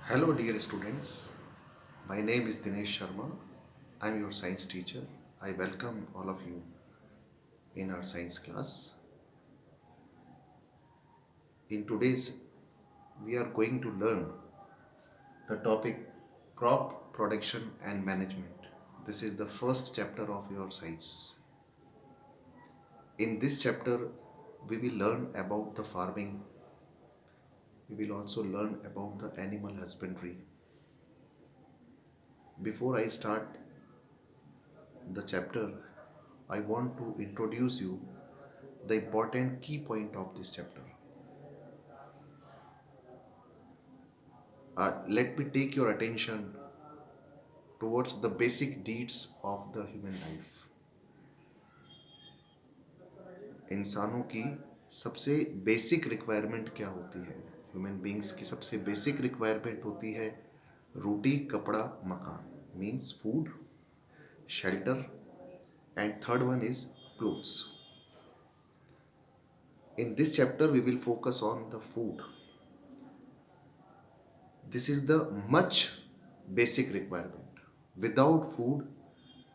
Hello, dear students. My name is Dinesh Sharma. I'm your science teacher. I welcome all of you in our science class. In today's, we are going to learn the topic crop production and management. This is the first chapter of your science. In this chapter, we will learn about the farming. We will also learn about the animal husbandry. Before I start the chapter, I want to introduce you the important key point of this chapter. Let me take your attention towards the basic needs of the human life. इंसानों की सबसे basic requirement क्या होती है? Human beings की सबसे basic requirement होती है रोटी, कपड़ा, मकान, means food, shelter, and third one is clothes. In this chapter, we will focus on the food. This is the much basic requirement. Without food,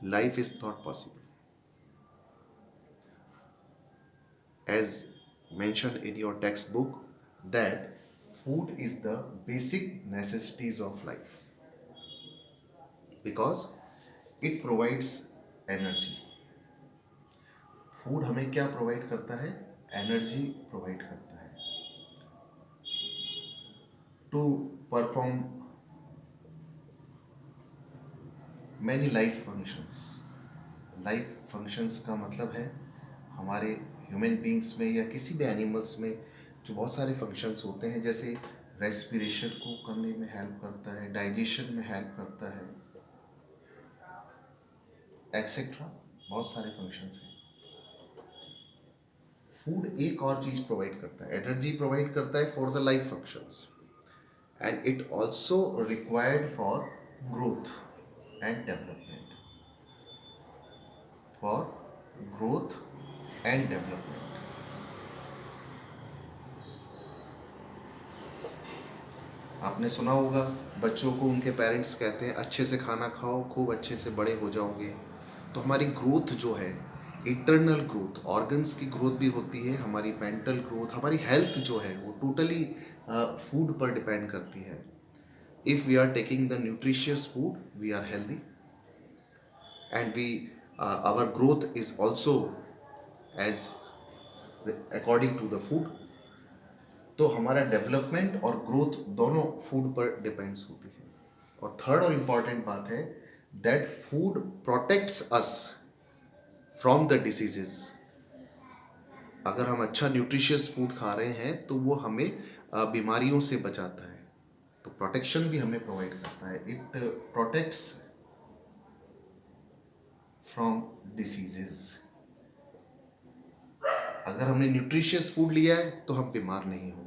life is not possible. As mentioned in your textbook, that food is the basic necessities of life because it provides energy. Food हमें क्या provide करता है? Energy provide करता है to perform many life functions. Life functions का मतलब है हमारे ह्यूमन बींग्स में या किसी भी एनिमल्स में जो बहुत सारे फंक्शंस होते हैं, जैसे रेस्पिरेशन को करने में हेल्प करता है, डाइजेशन में हेल्प करता है, एक्सेट्रा. बहुत सारे फंक्शंस हैं. फूड एक और चीज प्रोवाइड करता है, एनर्जी प्रोवाइड करता है for the life functions, and it also required for growth and development. For growth and development. आपने सुना होगा बच्चों को उनके पेरेंट्स कहते हैं अच्छे से खाना खाओ, खूब अच्छे से बड़े हो जाओगे. तो हमारी ग्रोथ जो है, इंटरनल ग्रोथ, ऑर्गन्स की ग्रोथ भी होती है, हमारी मेंटल ग्रोथ, हमारी हेल्थ जो है वो टोटली फूड पर डिपेंड करती है. If we are taking the nutritious food, we are healthy and we our growth is also as according to the food. तो हमारा डेवलपमेंट और ग्रोथ दोनों फूड पर डिपेंड्स होती है. और थर्ड और इम्पॉर्टेंट बात है that food protects us from the diseases. अगर हम अच्छा न्यूट्रिशियस फूड खा रहे हैं तो वो हमें बीमारियों से बचाता है. तो प्रोटेक्शन भी हमें प्रोवाइड करता है. It protects from diseases. अगर हमने न्यूट्रिशियस फूड लिया है तो हम बीमार नहीं होंगे.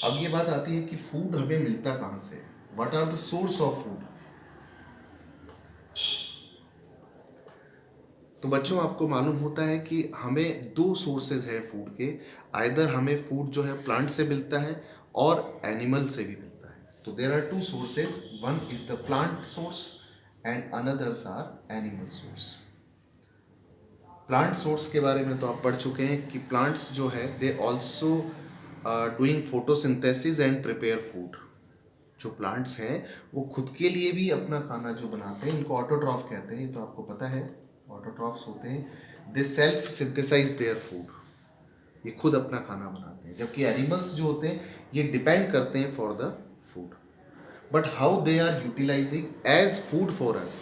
अब ये बात आती है कि फूड हमें मिलता कहाँ से? What are the source of food? तो बच्चों, आपको मालूम होता है कि हमें दो सोर्सेज हैं फूड के. आइदर हमें फूड जो है प्लांट से मिलता है और एनिमल से भी मिलता है. तो there are two sources, one is the plant source and another's are animal source. Plant source के बारे में तो आप पढ़ चुके हैं कि प्लांट्स जो है they also doing photosynthesis and prepare food. जो प्लांट्स हैं वो खुद के लिए भी अपना खाना जो बनाते हैं, इनको ऑटोट्रॉफ कहते हैं. ये तो आपको पता है, ऑटोट्रॉफ्स होते हैं. They self synthesise their food. ये खुद अपना खाना बनाते हैं. जबकि एनिमल्स जो होते हैं ये डिपेंड करते हैं for the food. But how they are utilizing as food for us.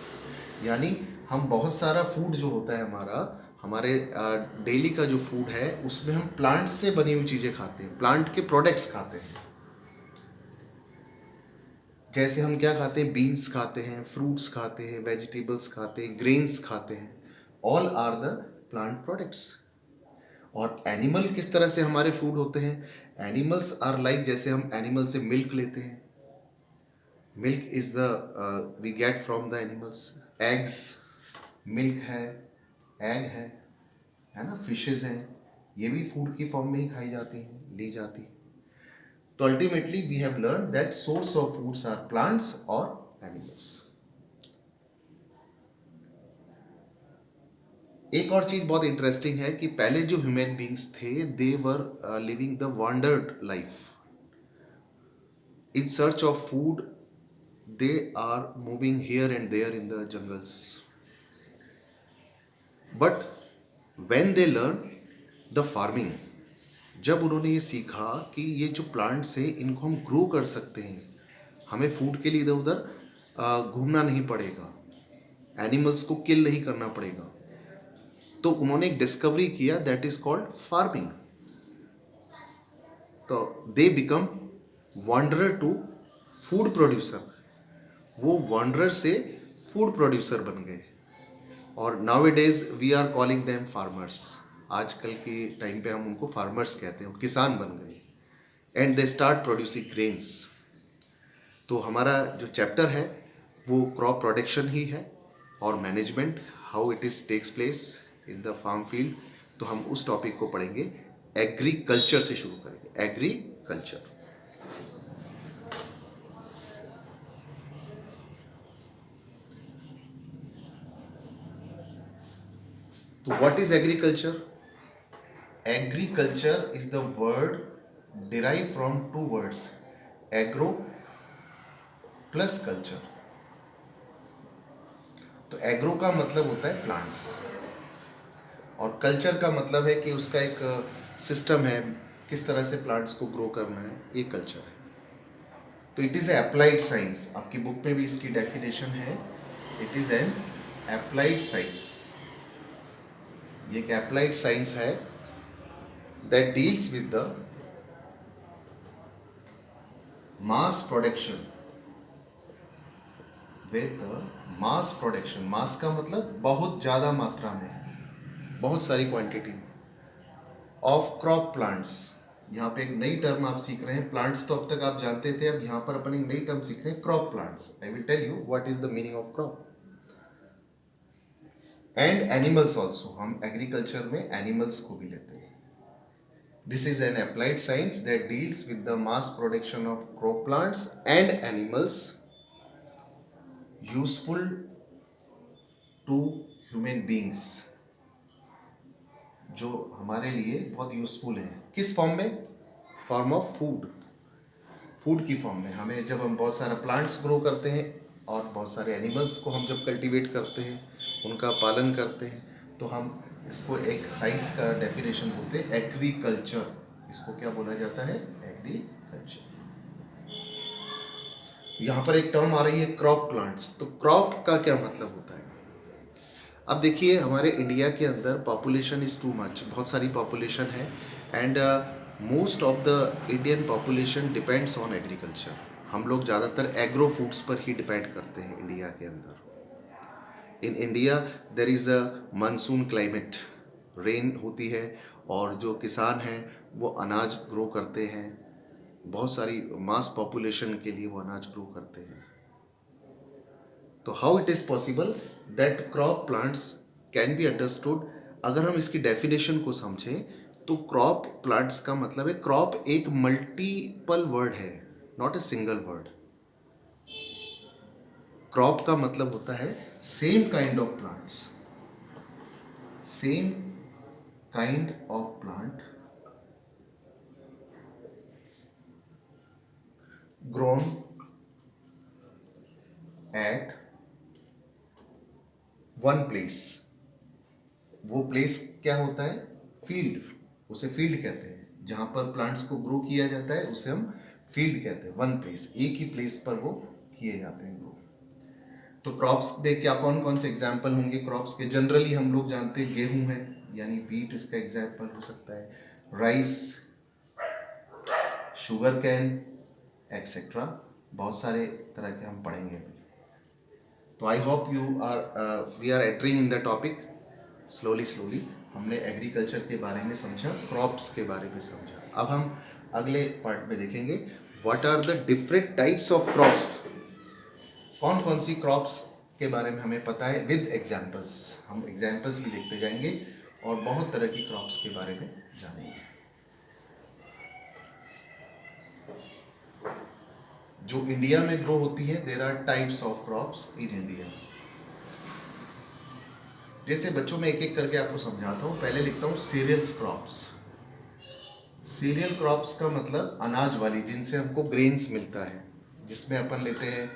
यानी हम बहुत सारा फूड जो होता है हमारा, हमारे डेली का जो फूड है उसमें हम प्लांट से बनी हुई चीज़ें खाते हैं, प्लांट के प्रोडक्ट्स खाते हैं. जैसे हम क्या खाते हैं? बीन्स खाते हैं, फ्रूट्स खाते हैं, वेजिटेबल्स खाते हैं, ग्रेन्स खाते हैं. All are the plant products. और एनिमल किस तरह से हमारे फूड होते हैं? एनिमल्स आर लाइक, जैसे हम एनिमल से मिल्क लेते हैं. Milk is the we get from the animals. Eggs, milk है, एग है ना. फिशेज हैं, ये भी फूड की फॉर्म में ही खाई जाती हैं, ली जाती हैं. तो ultimately we have learn that source of foods are plants और एनिमल्स। एक और चीज बहुत इंटरेस्टिंग है कि पहले जो ह्यूमन बींग्स थे they were living the wandered life in search of food. They are moving here and there in the jungles, but when they learn the farming, जब उन्होंने ये सीखा कि ये जो प्लांट्स हैं इनको हम ग्रो कर सकते हैं, हमें फूड के लिए इधर उधर घूमना नहीं पड़ेगा, एनिमल्स को किल नहीं करना पड़ेगा, तो उन्होंने एक डिस्कवरी किया दैट इज कॉल्ड फार्मिंग। तो they become wanderer to food producer, वो वांडरर से फूड प्रोड्यूसर बन गए। और now it is we are calling them farmers. आजकल के टाइम पे हम उनको फार्मर्स कहते हैं, किसान बन गए and they start producing grains. तो हमारा जो चैप्टर है वो क्रॉप प्रोडक्शन ही है और management, how it is takes place in the farm field. तो हम उस टॉपिक को पढ़ेंगे, एग्रीकल्चर से शुरू करेंगे। एग्रीकल्चर, तो what is agriculture? Agriculture is the word derive from two words, agro plus culture. तो एग्रो का मतलब होता है प्लांट्स और कल्चर का मतलब है कि उसका एक सिस्टम है, किस तरह से प्लांट्स को ग्रो करना है, ये कल्चर है। तो it is a applied science, आपकी बुक में भी इसकी डेफिनेशन है, it is an applied science. ये एक अप्लाइड साइंस है that deals with the mass production, with the mass production. Mass का मतलब बहुत ज़्यादा मात्रा में, बहुत सारी क्वांटिटी ऑफ क्रॉप प्लांट्स। यहाँ पे एक नई टर्म आप सीख रहे हैं, प्लांट्स तो अब तक आप जानते थे, अब यहाँ पर अपन एक नई टर्म सीख रहे हैं, crop plants. I will tell you what is the meaning of crop. And animals also, हम एग्रीकल्चर में एनिमल्स को भी लेते हैं। This is an applied science that deals with the mass production of crop plants and animals useful to human beings, जो हमारे लिए बहुत यूजफुल है। किस फॉर्म में? फॉर्म ऑफ फूड, फूड की फॉर्म में। हमें जब हम बहुत सारा प्लांट्स ग्रो करते हैं और बहुत सारे एनिमल्स को हम जब कल्टीवेट करते हैं, उनका पालन करते हैं, तो हम इसको एक साइंस का डेफिनेशन बोलते हैं एग्रीकल्चर। इसको क्या बोला जाता है? एग्रीकल्चर। यहाँ पर एक टर्म आ रही है क्रॉप प्लांट्स। तो क्रॉप का क्या मतलब होता है? अब देखिए, हमारे इंडिया के अंदर पॉपुलेशन इज़ टू मच, बहुत सारी पॉपुलेशन है and most of the Indian population depends on agriculture. हम लोग ज़्यादातर एग्रो फूड्स पर ही डिपेंड करते हैं इंडिया के अंदर। In India there is a monsoon climate, rain होती है और जो किसान हैं वो अनाज ग्रो करते हैं, बहुत सारी मास पॉपुलेशन के लिए वो अनाज ग्रो करते हैं। तो how it is possible that crop plants can be understood? अगर हम इसकी डेफिनेशन को समझें तो क्रॉप प्लांट्स का मतलब है, क्रॉप एक मल्टीपल वर्ड है, not a single word. Crop का मतलब होता है same kind of plants, same kind of plant grown at one place. वो प्लेस क्या होता है? फील्ड, उसे फील्ड कहते हैं। जहाँ पर प्लांट्स को ग्रो किया जाता है उसे हम फील्ड कहते हैं। वन प्लेस, एक ही प्लेस पर वो किए जाते हैं ग्रो। तो क्रॉप्स में क्या कौन कौन से एग्जाम्पल होंगे क्रॉप्स के? जनरली हम लोग जानते हैं गेहूं है, यानी वीट इसका एग्जाम्पल हो सकता है, राइस, शुगर कैन एक्सेट्रा, बहुत सारे तरह के हम पढ़ेंगे अभी। तो I hope you are we are entering in the topic slowly slowly. हमने एग्रीकल्चर के बारे में समझा, क्रॉप्स के बारे में समझा। अब हम अगले पार्ट में देखेंगे what are the different types of crops. कौन कौन सी क्रॉप्स के बारे में हमें पता है विद एग्जाम्पल्स। हम एग्जाम्पल्स भी देखते जाएंगे और बहुत तरह की क्रॉप्स के बारे में जानेंगे। जो इंडिया में ग्रो होती है, there are types of crops in India. जैसे बच्चों में एक एक करके आपको समझाता हूँ। पहले लिखता हूँ सीरियल्स क्रॉप्स। सीरियल क्रॉप्स का मतलब अनाज वाली, जिनसे हमको ग्रेन्स मिलता है, जिसमें अपन लेते हैं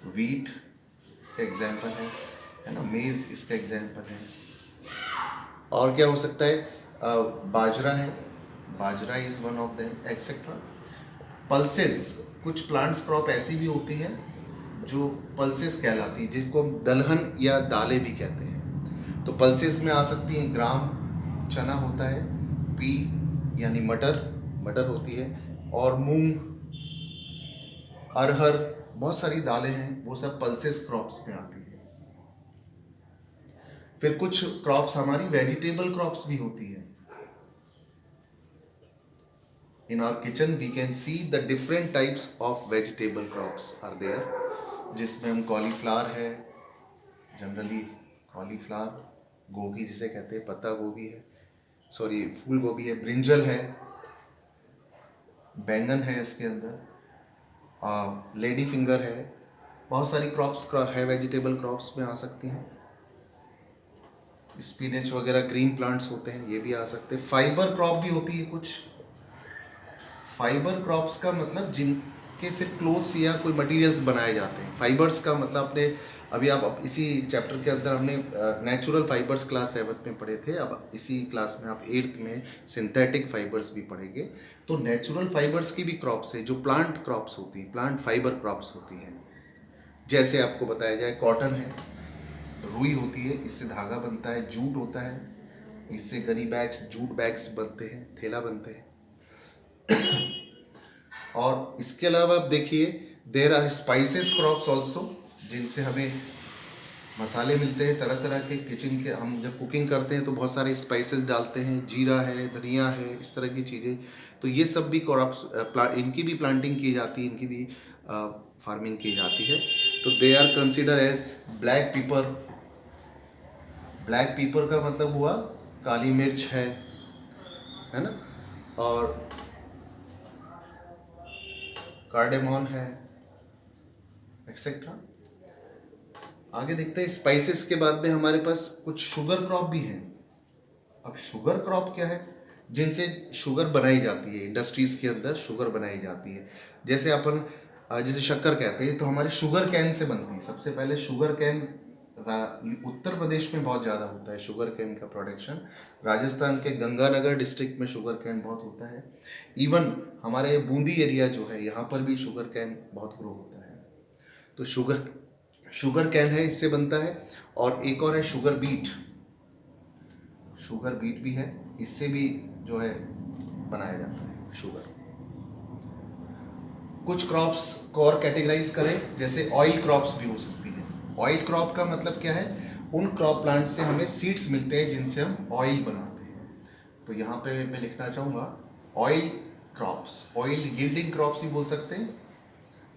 वीट, इसका एग्जाम्पल है ना, मेज इसका एग्जाम्पल है। और क्या हो सकता है, बाजरा है, बाजरा is one of them etcetera. Pulses, कुछ प्लांट्स क्रॉप ऐसी भी होती हैं जो पल्सेस कहलाती है, जिनको हम दलहन या दालें भी कहते हैं। तो पल्सेस में आ सकती हैं ग्राम, चना होता है, पी यानी मटर, मटर होती है, और मूंग, अरहर, बहुत सारी दालें हैं, वो सब पल्सेस क्रॉप्स में आती है। फिर कुछ क्रॉप्स हमारी वेजिटेबल क्रॉप्स भी होती है। In our kitchen we can see the different types of vegetable crops are there, जिसमें हम कॉलीफ्लावर है, जनरली कॉलीफ्लावर, गोभी जिसे कहते हैं, पत्ता गोभी है, सॉरी फूल गोभी है, ब्रिंजल है, बैंगन है इसके अंदर, लेडी फिंगर है, बहुत सारी क्रॉप्स है, वेजिटेबल क्रॉप्स में आ सकती हैं। स्पिनच वगैरह ग्रीन प्लांट्स होते हैं, ये भी आ सकते हैं। फाइबर क्रॉप भी होती है कुछ। फाइबर क्रॉप्स का मतलब जिनके फिर क्लोथ्स या कोई मटेरियल्स बनाए जाते हैं। फाइबर्स का मतलब अपने अभी आप इसी चैप्टर के अंदर हमने नेचुरल फाइबर्स क्लास 7th में पढ़े थे, अब इसी क्लास में आप 8th में सिंथेटिक फाइबर्स भी पढ़ेंगे। तो नेचुरल फाइबर्स की भी क्रॉप्स है जो प्लांट क्रॉप्स होती हैं, प्लांट फाइबर क्रॉप्स होती हैं। जैसे आपको बताया जाए, कॉटन है, रुई होती है, इससे धागा बनता है, जूट होता है, इससे गनी बैग्स, जूट बैग्स बनते हैं, थैला बनते हैं। और इसके अलावा आप देखिए, there are spices crops also, जिनसे हमें मसाले मिलते हैं तरह तरह के। किचन के हम जब कुकिंग करते हैं तो बहुत सारे स्पाइसेस डालते हैं, जीरा है, धनिया है, इस तरह की चीज़ें। तो ये सब भी क्रॉप्स, इनकी भी प्लांटिंग की जाती है, इनकी भी फार्मिंग की जाती है। तो they are consider as black pepper. Black pepper का मतलब हुआ काली मिर्च है ना, और कार्डेमॉन है, एक्सेट्रा। आगे देखते हैं, स्पाइसेस के बाद में हमारे पास कुछ शुगर क्रॉप भी हैं। अब शुगर क्रॉप क्या है, जिनसे शुगर बनाई जाती है, इंडस्ट्रीज के अंदर शुगर बनाई जाती है। जैसे अपन जैसे शक्कर कहते हैं, तो हमारे शुगर कैन से बनती है। सबसे पहले शुगर कैन उत्तर प्रदेश में बहुत ज़्यादा होता है शुगर कैन का प्रोडक्शन। राजस्थान के गंगानगर डिस्ट्रिक्ट में शुगर कैन बहुत होता है। इवन हमारे बूंदी एरिया जो है, यहाँ पर भी शुगर कैन बहुत ग्रो होता है। तो शुगर कैन है, इससे बनता है। और एक और है शुगर बीट, शुगर बीट भी है, इससे भी जो है बनाया जाता है शुगर। कुछ क्रॉप्स को और कैटेगराइज करें, जैसे ऑयल क्रॉप्स भी हो सकती हैं। ऑयल क्रॉप का मतलब क्या है, उन क्रॉप प्लांट से हमें सीड्स मिलते हैं जिनसे हम ऑयल बनाते हैं। तो यहाँ पे मैं लिखना चाहूँगा oil crops, oil yielding crops ही बोल सकते हैं,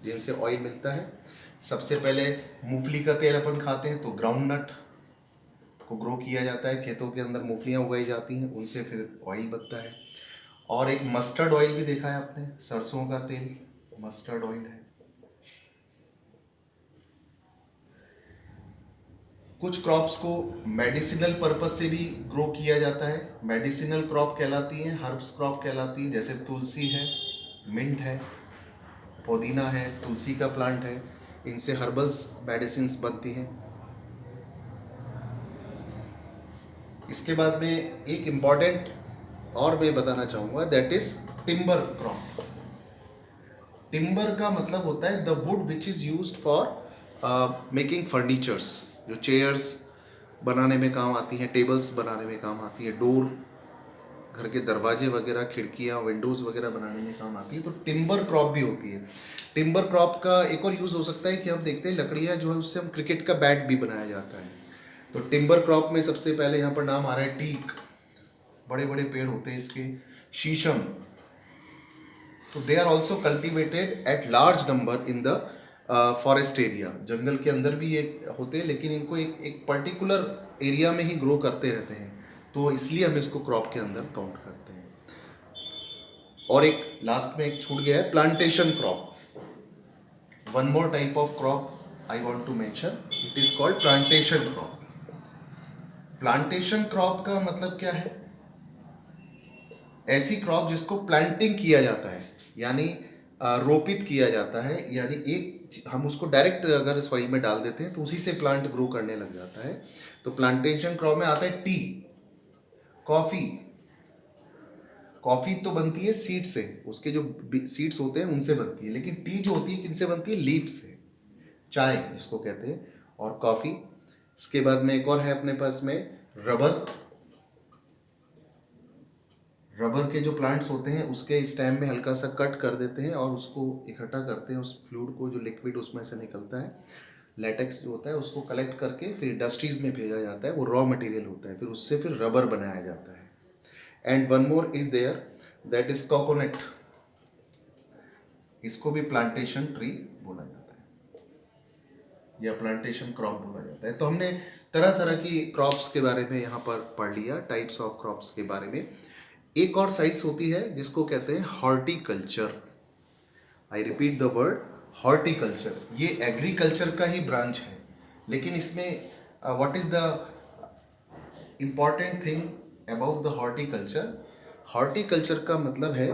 जिनसे ऑयल मिलता है। सबसे पहले मूंगफली का तेल अपन खाते हैं, तो ग्राउंड नट को ग्रो किया जाता है, खेतों के अंदर मूंगफलियाँ उगाई जाती हैं, उनसे फिर ऑयल बनता है। और एक मस्टर्ड ऑयल भी देखा है आपने, सरसों का तेल मस्टर्ड ऑयल है। कुछ क्रॉप्स को मेडिसिनल पर्पस से भी ग्रो किया जाता है, मेडिसिनल क्रॉप कहलाती हैं, हर्ब्स क्रॉप कहलाती हैं। जैसे तुलसी है, मिंट है, पुदीना है, तुलसी का प्लांट है, इनसे हर्बल्स मेडिसिन्स बनती हैं। इसके बाद में एक इम्पॉर्टेंट और मैं बताना चाहूँगा, that is timber crop. Timber का मतलब होता है the wood which is used for making furnitures, जो चेयर्स बनाने में काम आती हैं, टेबल्स बनाने में काम आती है, डोर, घर के दरवाजे वगैरह, खिड़कियाँ, विंडोज़ वगैरह बनाने में काम आती है। तो टिम्बर क्रॉप भी होती है। टिम्बर क्रॉप का एक और यूज़ हो सकता है कि हम देखते हैं लकड़ियाँ जो है उससे हम क्रिकेट का बैट भी बनाया जाता है। तो टिम्बर क्रॉप में सबसे पहले यहाँ पर नाम आ रहा है टीक, बड़े बड़े पेड़ होते हैं इसके, शीशम। तो they are also cultivated at large number in the forest area. जंगल के अंदर भी ये होते हैं, लेकिन इनको एक पर्टिकुलर एरिया में ही ग्रो करते रहते हैं, तो इसलिए हम इसको क्रॉप के अंदर काउंट करते हैं। और एक लास्ट में एक छूट गया है, plantation crop. one more type of crop I want to mention. It is called plantation crop. Plantation crop का मतलब क्या है? ऐसी क्रॉप जिसको प्लांटिंग किया जाता है, यानी रोपित किया जाता है, यानी एक हम उसको डायरेक्ट अगर सॉइल में डाल देते हैं तो उसी से प्लांट ग्रो करने लग जाता है. तो प्लांटेशन क्रॉप में आता है टी, कॉफी. कॉफी तो बनती है सीड से, उसके जो सीड्स होते हैं उनसे बनती है, लेकिन टी जो होती है किनसे बनती है? लीफ से. चाय जिसको कहते हैं, और कॉफी. इसके बाद में एक और है अपने पास में रबर. रबर के जो प्लांट्स होते हैं उसके स्टेम में हल्का सा कट कर देते हैं और उसको इकट्ठा करते हैं, उस फ्लूइड को, जो लिक्विड उसमें से निकलता है, लेटेक्स जो होता है, उसको कलेक्ट करके फिर इंडस्ट्रीज में भेजा जाता है. वो रॉ मटेरियल होता है, फिर उससे फिर रबर बनाया जाता है. And one more is there, that is coconut. इसको भी प्लांटेशन ट्री बोला जाता है या प्लांटेशन क्रॉप बोला जाता है. तो हमने तरह तरह की क्रॉप्स के बारे में यहाँ पर पढ़ लिया, टाइप्स ऑफ क्रॉप्स के बारे में. एक और साइंस होती है जिसको कहते हैं horticulture. I repeat the word horticulture. ये एग्रीकल्चर का ही ब्रांच है, लेकिन इसमें what is the important thing about the horticulture? Horticulture का मतलब है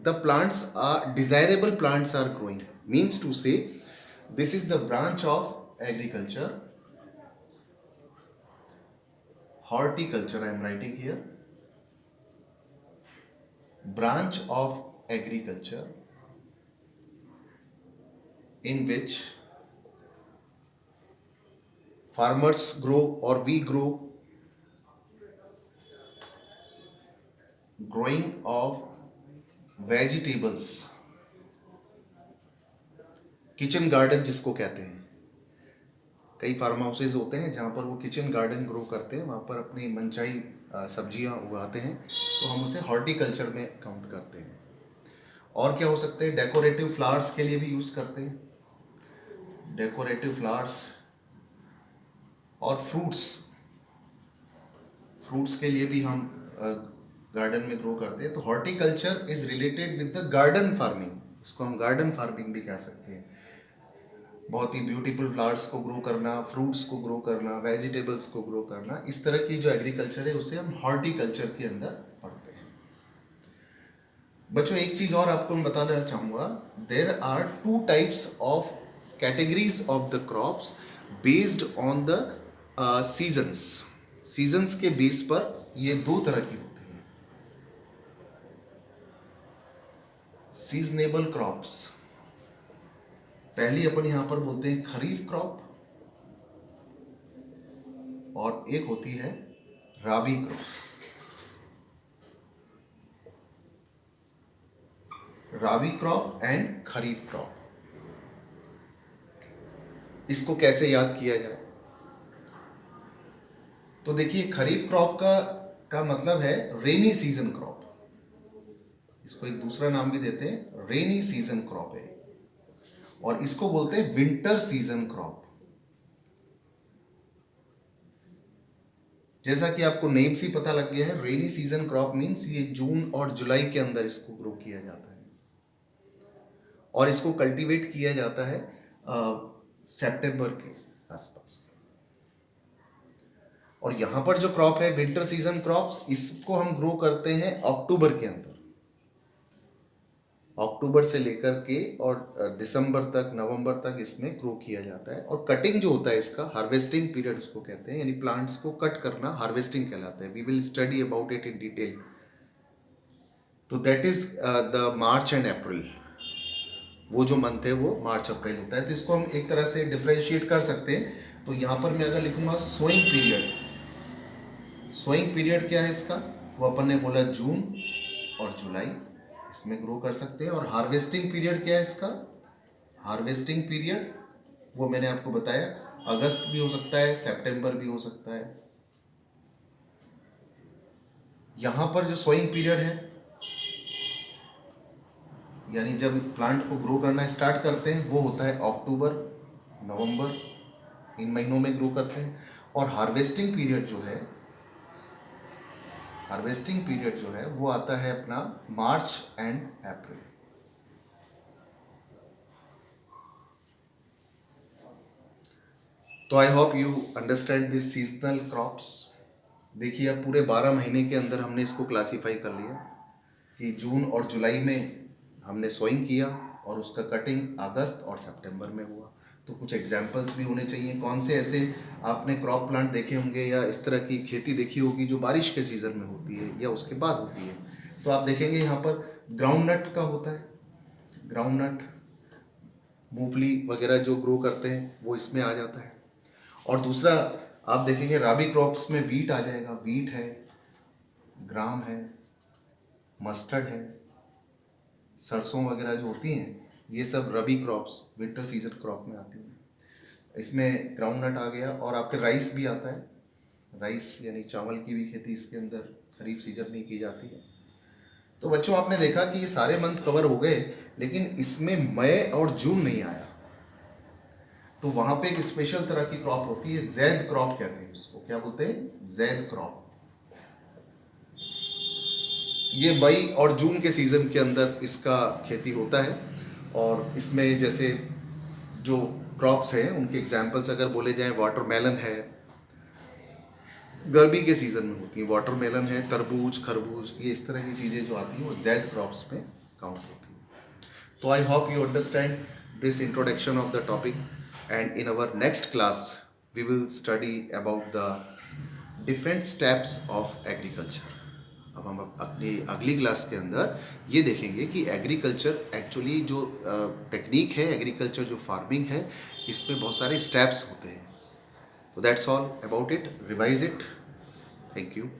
the plants are desirable, plants are growing. Means to say this is the branch of agriculture. Horticulture I am writing here. Branch of agriculture in which farmers grow or we grow growing of vegetables. Kitchen garden जिसको कहते हैं, कई farm houses होते हैं जहाँ पर वो kitchen garden grow करते हैं, वहाँ पर अपनी मनचाही सब्जियाँ उगाते हैं, तो हम उसे हॉर्टिकल्चर में काउंट करते हैं. और क्या हो सकते हैं? डेकोरेटिव फ्लावर्स के लिए भी यूज़ करते हैं, डेकोरेटिव फ्लावर्स. और फ्रूट्स के लिए भी हम गार्डन में ग्रो करते हैं. तो horticulture is related with the garden farming. इसको हम गार्डन फार्मिंग भी कह सकते हैं. बहुत ही ब्यूटीफुल फ्लावर्स को ग्रो करना, फ्रूट्स को ग्रो करना, वेजिटेबल्स को ग्रो करना, इस तरह की जो एग्रीकल्चर है उसे हम हॉर्टिकल्चर के अंदर पढ़ते हैं. बच्चों एक चीज़ और आपको मैं बताना चाहूँगा. There are two types of categories of the crops based on the seasons. Seasons के बेस पर ये दो तरह की होती हैं. सीजनेबल क्रॉप्स, पहली अपन यहां पर बोलते हैं खरीफ क्रॉप, और एक होती है rabi crop. Rabi crop and kharif crop. इसको कैसे याद किया जाए? तो देखिए, खरीफ क्रॉप का मतलब है रेनी सीजन क्रॉप. इसको एक दूसरा नाम भी देते हैं, रेनी सीजन क्रॉप है. और इसको बोलते हैं विंटर सीजन क्रॉप. जैसा कि आपको नेम से पता लग गया है, रेनी सीजन क्रॉप मीन्स ये जून और जुलाई के अंदर इसको ग्रो किया जाता है, और इसको कल्टीवेट किया जाता है सितंबर के आसपास. और यहां पर जो क्रॉप है विंटर सीजन क्रॉप्स, इसको हम ग्रो करते हैं अक्टूबर के अंदर. अक्टूबर से लेकर के और दिसंबर तक, नवंबर तक इसमें ग्रो किया जाता है. और कटिंग जो होता है इसका, हार्वेस्टिंग पीरियड उसको कहते हैं, यानी प्लांट्स को कट करना हार्वेस्टिंग कहलाता है. We will study about it in detail. तो that is the March and April. वो जो मंथ है वो मार्च अप्रैल होता है. तो इसको हम एक तरह से डिफ्रेंशिएट कर सकते हैं. तो यहाँ पर मैं अगर लिखूंगा सोइंग पीरियड, सोइंग पीरियड क्या है इसका? वो अपन ने बोला जून और जुलाई, इसमें ग्रो कर सकते हैं. और हार्वेस्टिंग पीरियड क्या है इसका? हार्वेस्टिंग पीरियड वो मैंने आपको बताया, अगस्त भी हो सकता है, सितंबर भी हो सकता है. यहाँ पर जो सोइंग पीरियड है, यानी जब प्लांट को ग्रो करना स्टार्ट करते हैं, वो होता है अक्टूबर, नवंबर, इन महीनों में ग्रो करते हैं. और हार्वेस्टिंग पीरियड जो है, हार्वेस्टिंग पीरियड जो है वो आता है अपना मार्च एंड अप्रैल. तो I hope you understand this seasonal crops. देखिए अब पूरे 12 महीने के अंदर हमने इसको क्लासीफाई कर लिया कि जून और जुलाई में हमने सोइंग किया और उसका कटिंग अगस्त और सितंबर में हुआ। तो कुछ एग्जाम्पल्स भी होने चाहिए, कौन से ऐसे आपने क्रॉप प्लांट देखे होंगे या इस तरह की खेती देखी होगी जो बारिश के सीज़न में होती है या उसके बाद होती है। तो आप देखेंगे यहाँ पर ग्राउंड नट का होता है, ग्राउंड नट, मूंगफली वगैरह जो ग्रो करते हैं वो इसमें आ जाता है। और दूसरा आप देखेंगे राबी क्रॉप्स में वीट आ जाएगा, वीट है, ग्राम है, मस्टर्ड है, सरसों वगैरह जो होती हैं ये सब रबी क्रॉप्स विंटर सीजन क्रॉप में आती हैं। इसमें ग्राउंड नट आ गया और आपके राइस भी आता है, राइस यानी चावल की भी खेती इसके अंदर खरीफ सीजन में की जाती है। तो बच्चों आपने देखा कि ये सारे मंथ कवर हो गए, लेकिन इसमें मई और जून नहीं आया। तो वहां पे एक स्पेशल तरह की क्रॉप होती है, जैद क्रॉप कहते हैं उसको। क्या बोलते हैं? जैद क्रॉप। ये मई और जून के सीजन के अंदर इसका खेती होता है। और इसमें जैसे जो क्रॉप्स हैं उनके एग्जाम्पल्स अगर बोले जाएं, वाटरमेलन है, गर्मी के सीजन में होती है, वाटरमेलन है, तरबूज, खरबूज, ये इस तरह की चीज़ें जो आती हैं वो जैद क्रॉप्स में काउंट होती हैं। तो I hope you understand this introduction of the topic, and in our next class we will study about the different steps of agriculture. अब हम अपनी अगली क्लास के अंदर ये देखेंगे कि एग्रीकल्चर एक्चुअली जो टेक्निक है, एग्रीकल्चर जो फार्मिंग है, इसमें बहुत सारे स्टेप्स होते हैं। So that's all about it. Revise it. Thank you.